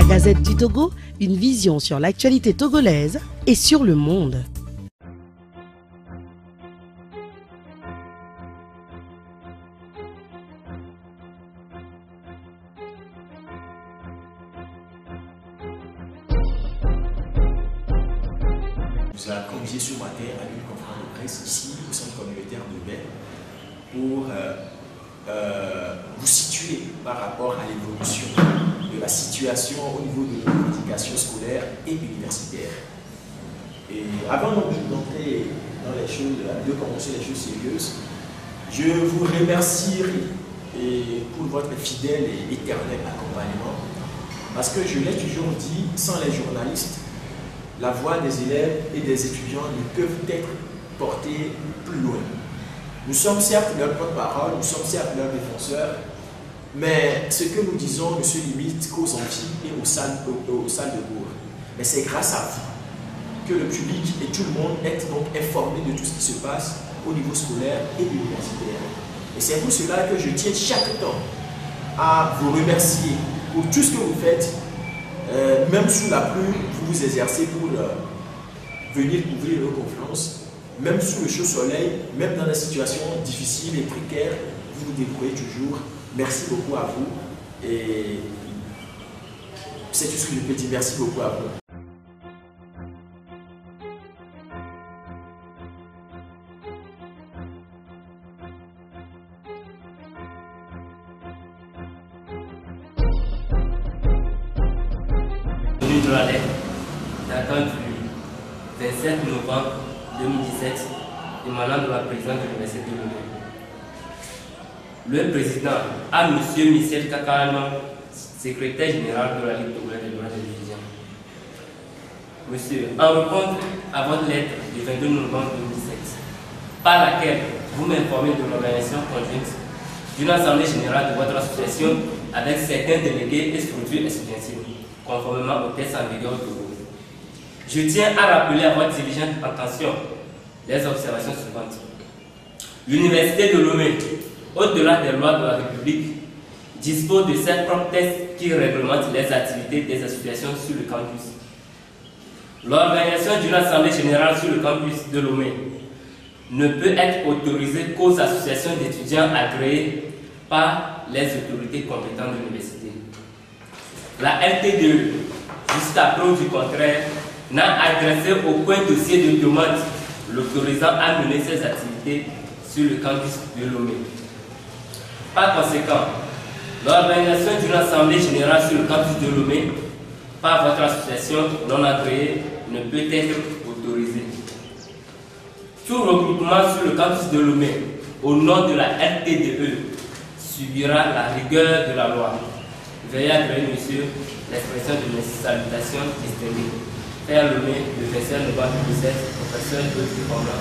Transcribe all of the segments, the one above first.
Gazette du Togo, une vision sur l'actualité togolaise et sur le monde. Nous avons convié ce matin à une conférence de presse ici au centre communautaire de Baie pour vous situer par rapport à l'évolution de la situation au niveau de l'éducation scolaire et universitaire. Et avant d'entrer dans les choses, de commencer les choses sérieuses, je vous remercie pour votre fidèle et éternel accompagnement, parce que je l'ai toujours dit, sans les journalistes, la voix des élèves et des étudiants ne peuvent être portées plus loin. Nous sommes certes leur porte-parole, nous sommes certes leurs défenseurs, mais ce que nous disons ne se limite qu'aux amphis et aux salles de cours. Mais c'est grâce à vous que le public et tout le monde est donc informé de tout ce qui se passe au niveau scolaire et universitaire. Et c'est pour cela que je tiens chaque temps à vous remercier pour tout ce que vous faites. Même sous la pluie, vous vous exercez pour venir couvrir nos conférences. Même sous le chaud soleil, même dans des situations difficiles et précaires, vous vous débrouillez toujours. Merci beaucoup à vous. Et c'est tout ce que je peux dire. Merci beaucoup à vous. De la lettre datant du 27 novembre 2017 émanant de la présidente de l'Université de Lomé. Le président a M. Michel Kakarama, secrétaire général de la Ligue togolaise des droits des étudiants. Monsieur, en réponse à votre lettre du 22 novembre 2017, par laquelle vous m'informez de l'organisation conjointe d'une assemblée générale de votre association avec certains délégués et structures estudiantielles, conformément au texte en vigueur au Togo. Je tiens à rappeler à votre diligente attention les observations suivantes. L'Université de Lomé, au-delà des lois de la République, dispose de ses propres textes qui réglementent les activités des associations sur le campus. L'organisation d'une assemblée générale sur le campus de Lomé ne peut être autorisée qu'aux associations d'étudiants agréées par les autorités compétentes de l'université. La LTDE, jusqu'à preuve du contraire, n'a adressé aucun dossier de demande l'autorisant à mener ses activités sur le campus de Lomé. Par conséquent, l'organisation d'une assemblée générale sur le campus de Lomé par votre association non agréée ne peut être autorisée. Tout regroupement sur le campus de Lomé au nom de la LTDE subira la rigueur de la loi. Veuillez agréer, monsieur, l'expression de mes salutations distinguées. Père Lomé, le 27 novembre 2017, professeur de Format.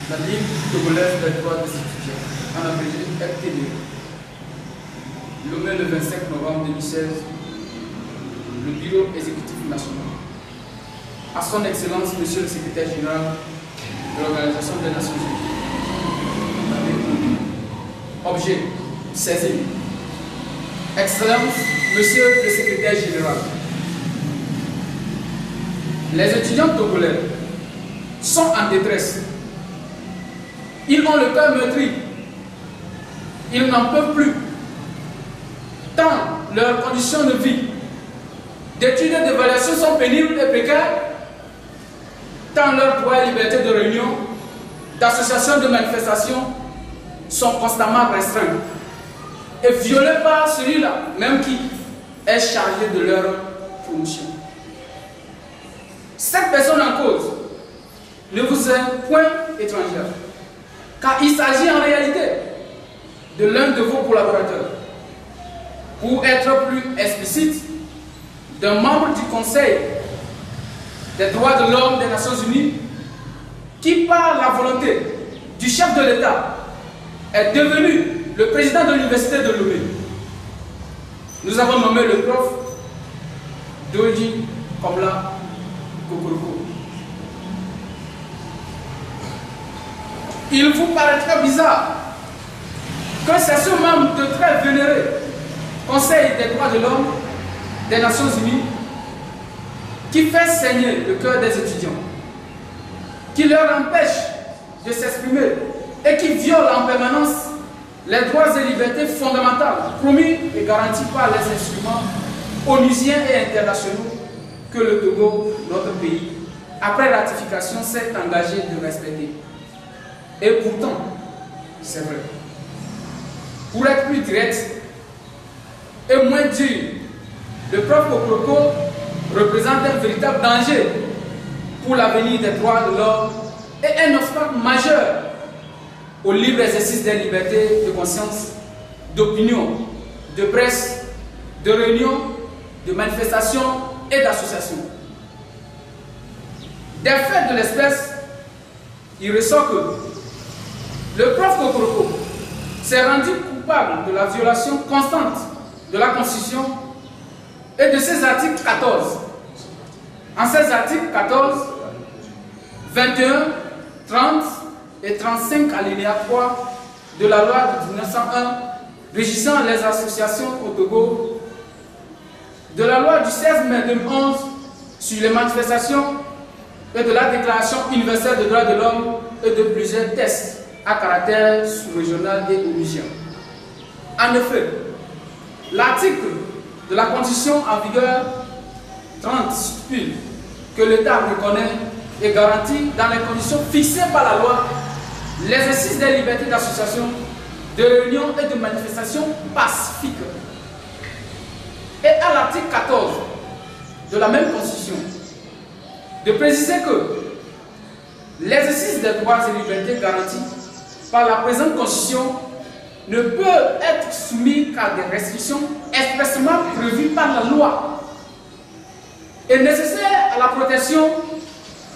La Ligue togolaise des droits des étudiants, en abrégé LTD, Lomé le 25 novembre 2016, le Bureau exécutif national. À son Excellence, Monsieur le Secrétaire général de l'Organisation des Nations Unies. Objet, saisi. Excellence, Monsieur le Secrétaire général. Les étudiants togolais sont en détresse. Ils ont le cœur meurtri. Ils n'en peuvent plus. Tant leurs conditions de vie, d'études et d'évaluation sont pénibles et précaires, tant leurs droits et libertés de réunion, d'association, de manifestation sont constamment restreints et violés par celui-là, même qui est chargé de leur promotion. Cette personne en cause ne vous est point étrangère, car il s'agit en réalité de l'un de vos collaborateurs. Pour être plus explicite, d'un membre du Conseil des droits de l'homme des Nations Unies qui, par la volonté du chef de l'État, est devenu le président de l'Université de Lomé. Nous avons nommé le prof d'origine comme la Kokoroko. Il vous paraîtra bizarre que c'est ce membre de très vénéré Conseil des droits de l'homme des Nations Unies qui fait saigner le cœur des étudiants, qui leur empêche de s'exprimer et qui viole en permanence les droits et libertés fondamentales promis et garantis par les instruments onusiens et internationaux que le Togo, notre pays, après ratification, s'est engagé de respecter. Et pourtant, c'est vrai. Pour être plus direct et moins dur, le prof Kokoroko représente un véritable danger pour l'avenir des droits de l'homme et un obstacle majeur au libre exercice des libertés de conscience, d'opinion, de presse, de réunion, de manifestation et d'association. Des faits de l'espèce, il ressort que le prof Kokoroko s'est rendu coupable de la violation constante de la Constitution et de ses articles 14. En ces articles 14, 21, 30 et 35 alinéa 3 de la loi de 1901 régissant les associations au Togo, de la loi du 16 mai 2011 sur les manifestations et de la Déclaration universelle des droits de l'homme et de plusieurs textes à caractère sous-régional et onusien. En effet, l'article de la Constitution en vigueur 30 stipule que l'État reconnaît et garantit dans les conditions fixées par la loi l'exercice des libertés d'association, de réunion et de manifestation pacifique. Et à l'article 14 de la même Constitution, de préciser que l'exercice des droits et libertés garantis par la présente Constitution ne peut être soumis qu'à des restrictions expressément prévues par la loi et nécessaires à la protection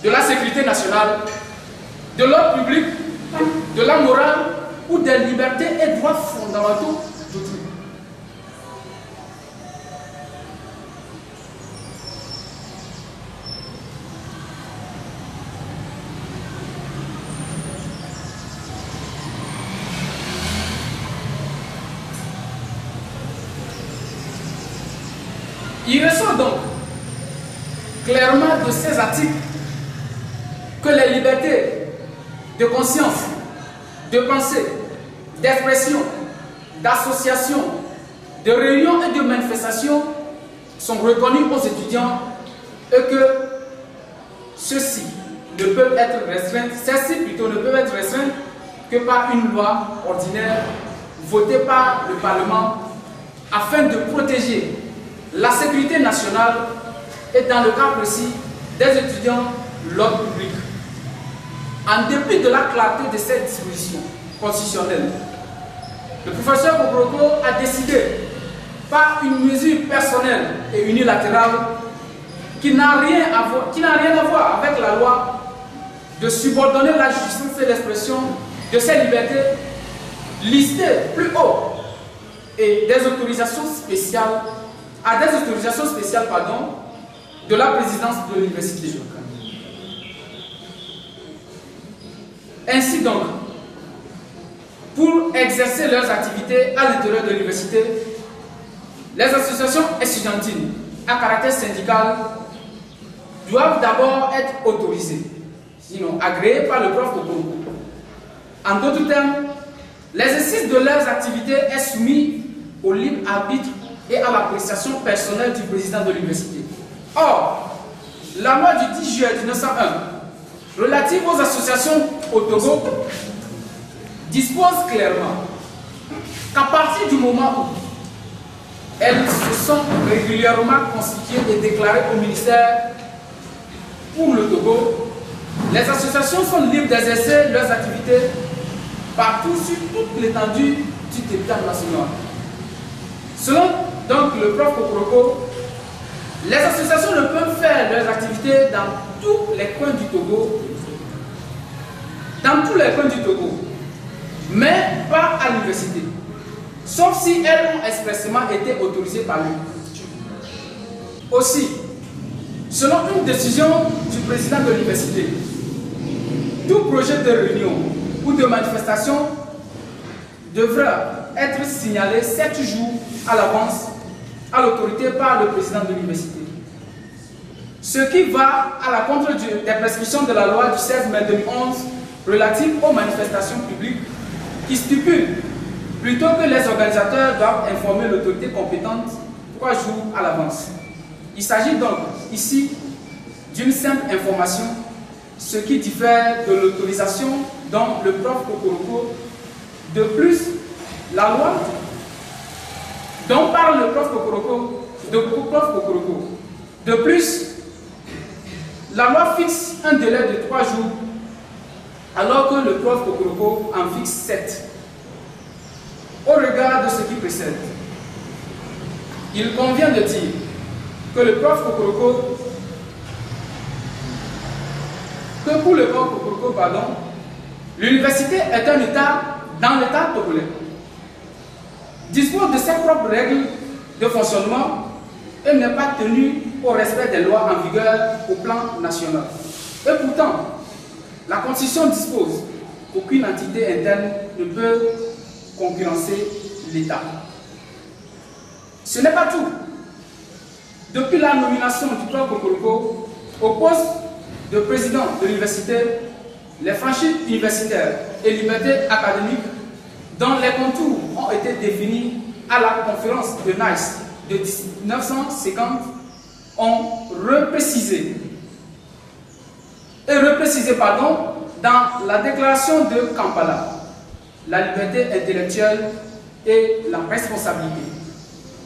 de la sécurité nationale, de l'ordre public, de la morale ou des libertés et droits fondamentaux d'autrui. Il ressort donc clairement de ces articles que les libertés de conscience, de pensée, d'expression, d'association, de réunion et de manifestation sont reconnues aux étudiants et que ceux-ci ne peuvent être restreints, celles-ci plutôt ne peuvent être restreintes que par une loi ordinaire votée par le Parlement afin de protéger la sécurité nationale et dans le cas précis des étudiants, l'ordre public. En dépit de la clarté de cette disposition constitutionnelle, le professeur Kokoroko a décidé par une mesure personnelle et unilatérale qui n'a rien à voir avec la loi de subordonner la justice et l'expression de ces libertés listées plus haut et des autorisations spéciales de la présidence de l'université. Ainsi donc, pour exercer leurs activités à l'intérieur de l'université, les associations estudiantines à caractère syndical doivent d'abord être autorisées, sinon agréées par le prof Kokoroko. En d'autres termes, l'exercice de leurs activités est soumis au libre arbitre et à l'appréciation personnelle du président de l'université. Or, la loi du 10 juillet 1901 relative aux associations au Togo dispose clairement qu'à partir du moment où elles se sont régulièrement constituées et déclarées au ministère pour le Togo, les associations sont libres d'exercer leurs activités partout sur toute l'étendue du territoire national. Selon donc le prof Kokoroko, les associations ne peuvent faire leurs activités dans tous les coins du Togo, mais pas à l'université, sauf si elles ont expressément été autorisées par lui. Aussi, Selon une décision du président de l'université, tout projet de réunion ou de manifestation devra être signalé 7 jours à l'avance à l'autorité par le président de l'université. Ce qui va à la contre des prescriptions de la loi du 16 mai 2011 relative aux manifestations publiques qui stipule plutôt que les organisateurs doivent informer l'autorité compétente 3 jours à l'avance. Il s'agit donc ici d'une simple information, ce qui diffère de l'autorisation dont le prof Kokoroko. De plus, la loi dont parle le prof Kokoroko, de plus, la loi fixe un délai de 3 jours, alors que le prof Kokoroko en fixe 7. Au regard de ce qui précède, il convient de dire que le prof Kokoroko, l'université est un État dans l'État togolais, dispose de ses propres règles de fonctionnement et n'est pas tenu au respect des lois en vigueur au plan national. Et pourtant, la Constitution dispose qu'aucune entité interne ne peut concurrencer l'État. Ce n'est pas tout. Depuis la nomination du prof Kokoroko au poste de président de l'université, les franchises universitaires et libertés académiques dont les contours ont été définis à la conférence de Nice de 1950 ont reprécisé dans la déclaration de Kampala la liberté intellectuelle et la responsabilité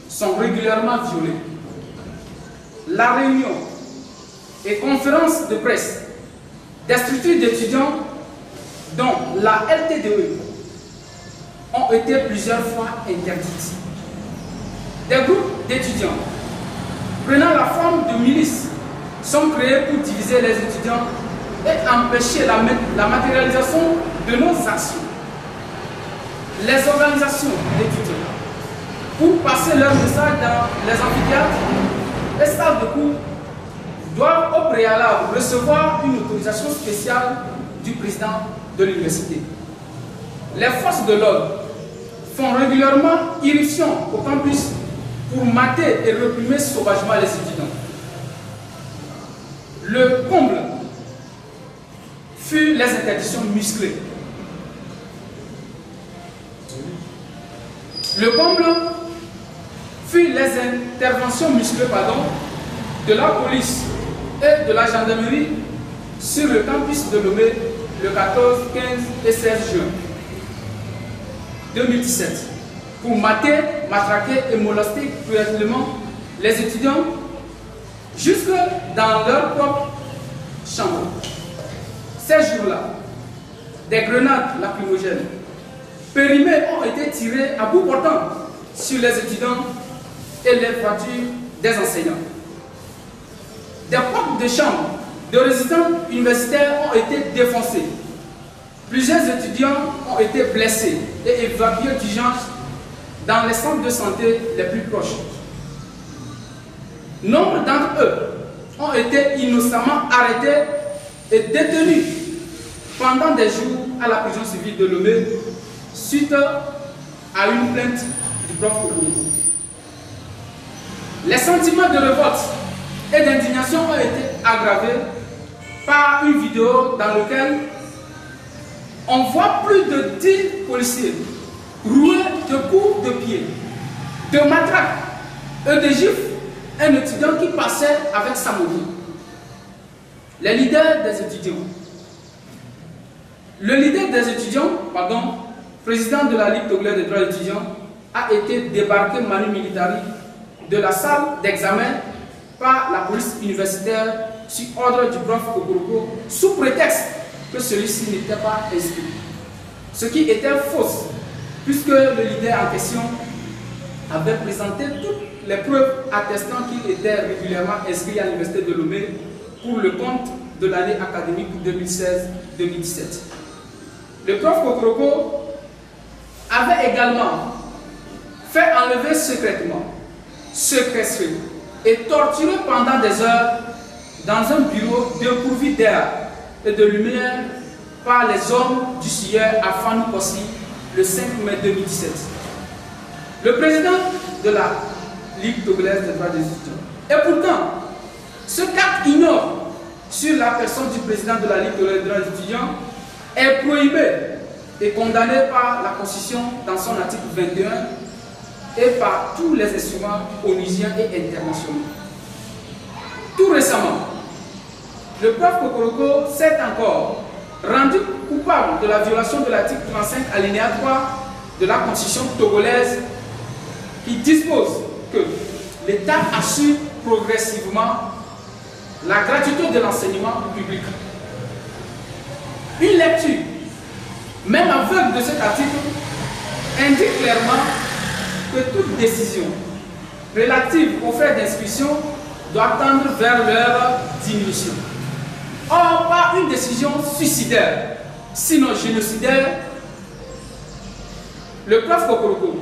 sont régulièrement violées. La réunion et conférence de presse des structures d'étudiants dont la LTDE ont été plusieurs fois interdites. Des groupes d'étudiants prenant la forme de milices sont créés pour diviser les étudiants et empêcher la matérialisation de nos actions. Les organisations d'étudiants, pour passer leur message dans les amphithéâtres et salles de cours, doivent au préalable recevoir une autorisation spéciale du président de l'université. Les forces de l'ordre font régulièrement irruption au campus pour mater et réprimer sauvagement les étudiants. Le comble fut les interdictions musclées. Le comble fut les interventions musclées de la police et de la gendarmerie sur le campus de Lomé le 14, 15 et 16 juin 2017 pour mater, matraquer et molester cruellement les étudiants jusque dans leur propre chambre. Ces jours-là, des grenades lacrymogènes périmées ont été tirées à bout portant sur les étudiants et les voitures des enseignants. Des portes de chambres de résidents universitaires ont été défoncées. Plusieurs étudiants ont été blessés et évacués d'urgence dans les centres de santé les plus proches. Nombre d'entre eux ont été innocemment arrêtés et détenus pendant des jours à la prison civile de Lomé suite à une plainte du prof Kokoroko. Les sentiments de révolte et d'indignation ont été aggravés par une vidéo dans laquelle on voit plus de 10 policiers roués de coups de pied, de matraques et de gifles un étudiant qui passait avec sa moto. Les leaders des étudiants. Le leader des étudiants, président de la Ligue togolaise des droits étudiants, a été débarqué manu militari de la salle d'examen par la police universitaire sur ordre du prof Kokoroko sous prétexte que celui-ci n'était pas inscrit. Ce qui était fausse, puisque le leader en question avait présenté toutes les preuves attestant qu'il était régulièrement inscrit à l'université de Lomé pour le compte de l'année académique 2016-2017. Le prof Kokoroko avait également fait enlever secrètement, séquestré et torturé pendant des heures dans un bureau dépourvu d'air et de lumière par les hommes du sieur Afan Kossi le 5 mai 2017. Le président de la Ligue togolaise des droits des étudiants. Et pourtant, ce qu'acte ignore sur la personne du président de la Ligue togolaise des droits des étudiants est prohibé et condamné par la Constitution dans son article 21 et par tous les instruments onusiens et internationaux. Tout récemment, le prof Kokoroko s'est encore rendu coupable de la violation de l'article 35 alinéa 3 de la Constitution togolaise qui dispose que l'État assure progressivement la gratuité de l'enseignement public. Une lecture, même aveugle de cet article, indique clairement que toute décision relative aux frais d'inscription doit tendre vers leur diminution. Or, pas une décision suicidaire, sinon génocidaire, le prof Kokoroko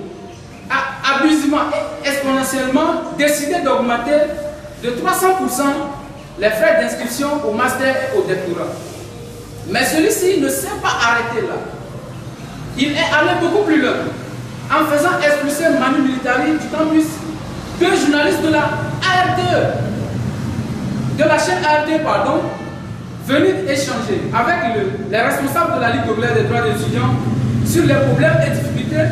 a abusivement et exponentiellement décidé d'augmenter de 300% les frais d'inscription au master et au doctorat. Mais celui-ci ne s'est pas arrêté là. Il est allé beaucoup plus loin en faisant expulser Manu Militari du campus deux journalistes de la ARTE, de la chaîne ARTE, pardon, venus échanger avec les responsables de la Ligue togolaise des droits des étudiants sur les problèmes et difficultés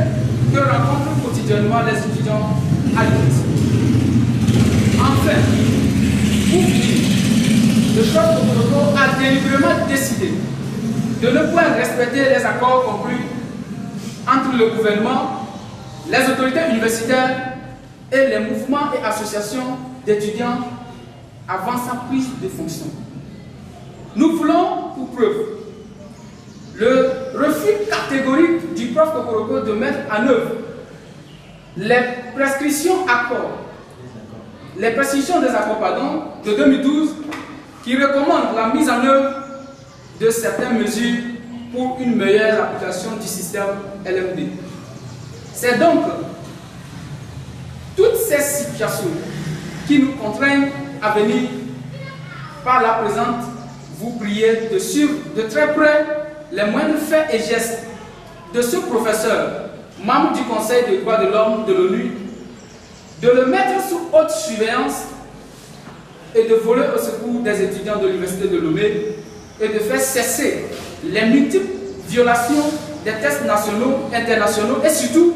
que rencontrent quotidiennement les étudiants à l'université. Enfin, pour finir, le prof Kokoroko a délibérément décidé de ne point respecter les accords conclus entre le gouvernement, les autorités universitaires et les mouvements et associations d'étudiants avant sa prise de fonction. Nous voulons, pour preuve, le refus catégorique du prof Kokoroko de mettre en œuvre les prescriptions des accords de 2012 qui recommandent la mise en œuvre de certaines mesures pour une meilleure application du système LMD. C'est donc toutes ces situations qui nous contraignent à venir par la présente vous prier de suivre de très près les moindres faits et gestes de ce professeur, membre du Conseil des droits de l'homme de l'ONU, de le mettre sous haute surveillance et de voler au secours des étudiants de l'Université de Lomé et de faire cesser les multiples violations des textes nationaux, internationaux et surtout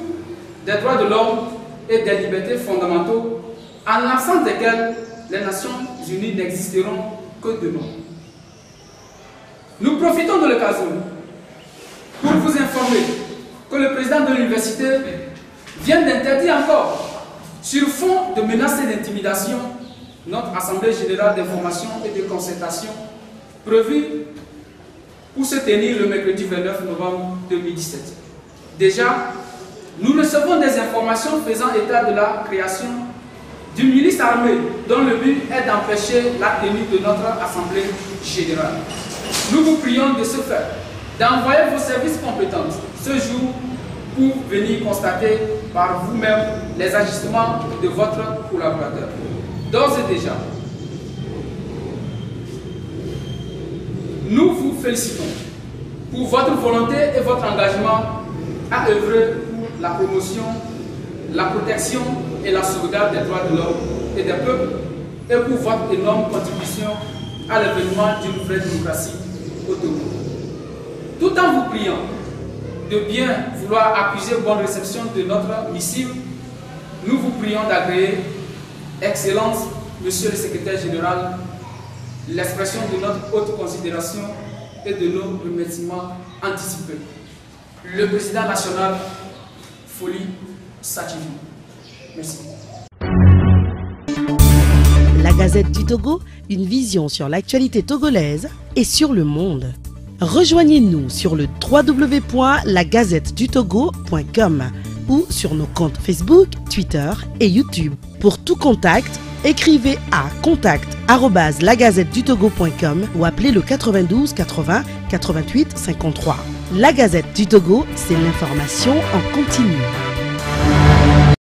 des droits de l'homme et des libertés fondamentaux, en l'absence desquelles les Nations Unies n'existeront que de nom. Nous profitons de l'occasion pour vous informer que le président de l'université vient d'interdire encore, sur fond de menaces et d'intimidation, notre Assemblée générale d'information et de concertation prévue pour se tenir le mercredi 29 novembre 2017. Déjà, nous recevons des informations faisant état de la création d'une milice armée dont le but est d'empêcher la tenue de notre Assemblée générale. Nous vous prions de ce fait d'envoyer vos services compétents ce jour pour venir constater par vous-même les agissements de votre collaborateur. D'ores et déjà, nous vous félicitons pour votre volonté et votre engagement à œuvrer pour la promotion, la protection et la sauvegarde des droits de l'homme et des peuples et pour votre énorme contribution à l'avènement d'une vraie démocratie au Togo. Tout en vous priant de bien vouloir accuser bonne réception de notre missive, nous vous prions d'agréer, Excellence, Monsieur le Secrétaire Général, l'expression de notre haute considération et de nos remerciements anticipés. Le Président national, Folie Sachivi. Merci. La Gazette du Togo, une vision sur l'actualité togolaise et sur le monde. Rejoignez-nous sur le www.lagazettedutogo.com ou sur nos comptes Facebook, Twitter et YouTube. Pour tout contact, écrivez à contact@lagazettedutogo.com ou appelez le 92 80 88 53. La Gazette du Togo, c'est l'information en continu.